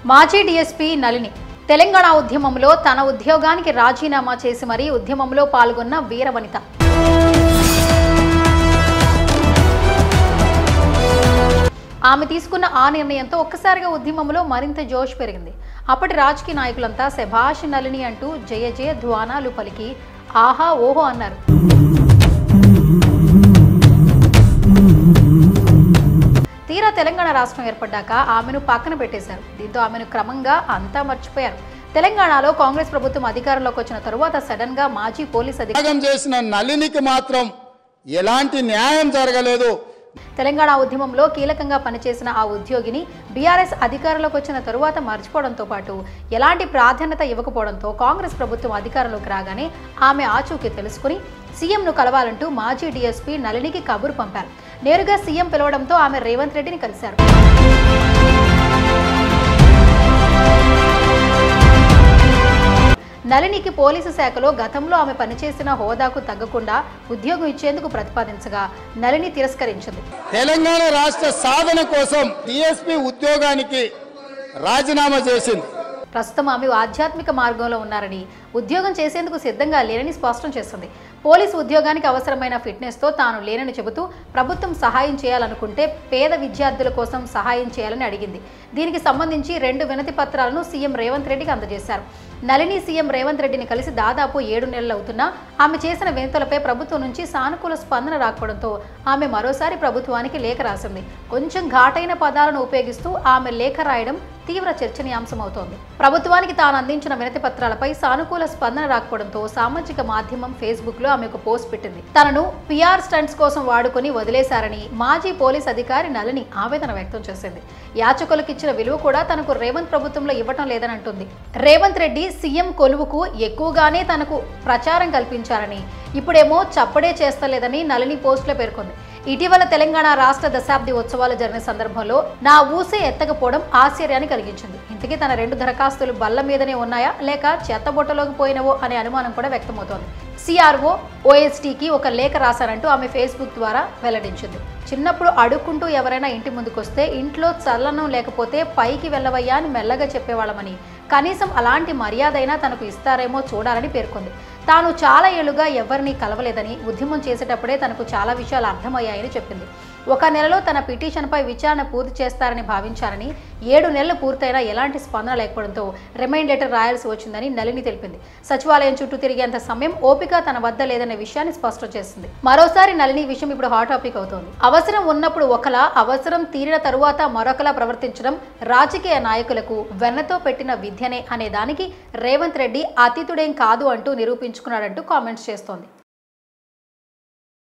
మాజీ డీఎస్పీ నళిని తెలంగాణ ఉద్యమంలో తన ఉద్యోగానికి రాజీనామా చేసి మరీ ఉద్యమంలో పాల్గొన్న వీరవనిత. ఆమె తీసుకున్న ఆ నిర్ణయంతో ఒక్కసారిగా ఉద్యమంలో మరింత జోష్ పెరిగింది. అప్పటి రాజకీయ నాయకులంతా శభాష్ నళిని అంటూ జయ జయ ధ్వానాలు పలికి ఆహా ఓహో అన్నారు. తీరా తెలంగాణ రాష్ట్రం ఏర్పడ్డాక ఆమెను పక్కన పెట్టేశారు. దీంతో ఆమెను క్రమంగా అంతా మర్చిపోయారు. తెలంగాణలో కాంగ్రెస్ ప్రభుత్వం అధికారంలోకి వచ్చిన తరువాత సడన్ గా మాజీ పోలీస్ అధికారి చేసిన నళినికి మాత్రం ఎలాంటి న్యాయం జరగలేదు. తెలంగాణ ఉద్యమంలో కీలకంగా పనిచేసిన ఆ ఉద్యోగిని బీఆర్ఎస్ అధికారంలోకి వచ్చిన తరువాత మర్చిపోవడంతో పాటు ఎలాంటి ప్రాధాన్యత ఇవ్వకపోవడంతో కాంగ్రెస్ ప్రభుత్వం అధికారంలోకి రాగానే ఆమె ఆచూకీ తెలుసుకుని సీఎంను కలవాలంటూ మాజీ డీఎస్పీ నళినికి కబురు పంపారు. నేరుగా సీఎం పిలవడంతో ఆమె రేవంత్ రెడ్డిని కలిశారు. నళినికి పోలీసు శాఖలో గతంలో ఆమె పనిచేసిన హోదాకు తగ్గకుండా ఉద్యోగం ఇచ్చేందుకు ప్రతిపాదించగా నళిని తిరస్కరించింది. తెలంగాణ రాష్ట్ర సాధన కోసం డీఎస్పీ ఉద్యోగానికి రాజీనామా చేసింది. ప్రస్తుతం ఆమె ఆధ్యాత్మిక మార్గంలో ఉన్నారని, ఉద్యోగం చేసేందుకు సిద్ధంగా లేరని స్పష్టం చేస్తుంది. పోలీసు ఉద్యోగానికి అవసరమైన ఫిట్నెస్తో తాను లేనని చెబుతూ ప్రభుత్వం సహాయం చేయాలనుకుంటే పేద విద్యార్థుల కోసం సహాయం చేయాలని అడిగింది. దీనికి సంబంధించి 2 వినతి పత్రాలను సీఎం రేవంత్ రెడ్డికి అందజేశారు. నళిని సీఎం రేవంత్ రెడ్డిని కలిసి దాదాపు 7 నెలలు అవుతున్నా ఆమె చేసిన వినతులపై ప్రభుత్వం నుంచి సానుకూల స్పందన రాకపోవడంతో ఆమె మరోసారి ప్రభుత్వానికి లేఖ రాసింది. కొంచెం ఘాటైన పదాలను ఉపయోగిస్తూ ఆమె లేఖ రాయడం తీవ్ర చర్చనీయాంశమవుతోంది. ప్రభుత్వానికి తాను అందించిన వినతి పత్రాలపై సానుకూల స్పందన రాకపోవడంతో సామాజిక మాధ్యమం ఫేస్బుక్ లో ఆమె ఒక పోస్ట్ పెట్టింది. తనను పిఆర్ స్టంట్స్ కోసం వాడుకొని వదిలేశారని మాజీ పోలీస్ అధికారి నళిని ఆవేదన వ్యక్తం చేసింది. యాచకులకు ఇచ్చిన విలువ కూడా తనకు రేవంత్ ప్రభుత్వంలో ఇవ్వటం లేదని అంటుంది. రేవంత్ రెడ్డి సీఎం కొలువుకు ఎక్కువగానే తనకు ప్రచారం కల్పించారని, ఇప్పుడేమో చప్పడే చేస్తలేదని నళిని పోస్టులో పేర్కొంది. ఇటీవల తెలంగాణ రాష్ట్ర దశాబ్ది ఉత్సవాలు జరిగిన సందర్భంలో నా ఊసే ఎత్తకపోవడం ఆశ్చర్యాన్ని కలిగించింది. ఇంతకీ తన 2 దరఖాస్తులు బల్ల మీదనే ఉన్నాయా లేక చెత్తబొట్టలోకి పోయినవో అనే అనుమానం కూడా వ్యక్తమవుతోంది. సిఆర్ఓ ఓఎస్టీకి ఒక లేఖ రాశారంటూ ఆమె ఫేస్బుక్ ద్వారా వెల్లడించింది. చిన్నప్పుడు అడుక్కుంటూ ఎవరైనా ఇంటి ముందుకొస్తే ఇంట్లో చల్లనం లేకపోతే పైకి వెళ్ళవయ్యా అని మెల్లగా చెప్పేవాళ్ళమని, కనీసం అలాంటి మర్యాదైనా తనకు ఇస్తారేమో చూడాలని పేర్కొంది. తాను చాలా ఏళ్లుగా ఎవరిని కలవలేదని, ఉద్యమం చేసేటప్పుడే తనకు చాలా విషయాలు అర్థమయ్యాయని చెప్పింది. 1 నెలలో తన పిటిషన్పై విచారణ పూర్తి చేస్తారని భావించారని, 7 నెలలు పూర్తయినా ఎలాంటి స్పందన లేకపోవడంతో రిమైండ్ లెటర్ రాయాల్సి వచ్చిందని నళిని తెలిపింది. సచివాలయం చుట్టూ తిరిగేంత సమయం ఓపిక తన వద్ద లేదనే విషయాన్ని స్పష్టం చేసింది. మరోసారి నళిని విషయం ఇప్పుడు హాట్ టాపిక్ అవుతోంది. అవసరం ఉన్నప్పుడు ఒకలా, అవసరం తీరిన తరువాత మరొకలా ప్రవర్తించడం రాజకీయ నాయకులకు వెన్నతో పెట్టిన విద్యనే అనే దానికి రేవంత్ రెడ్డి అతీతుడేం కాదు అంటూ నిరూపించుకున్నాడంటూ కామెంట్స్ చేస్తోంది.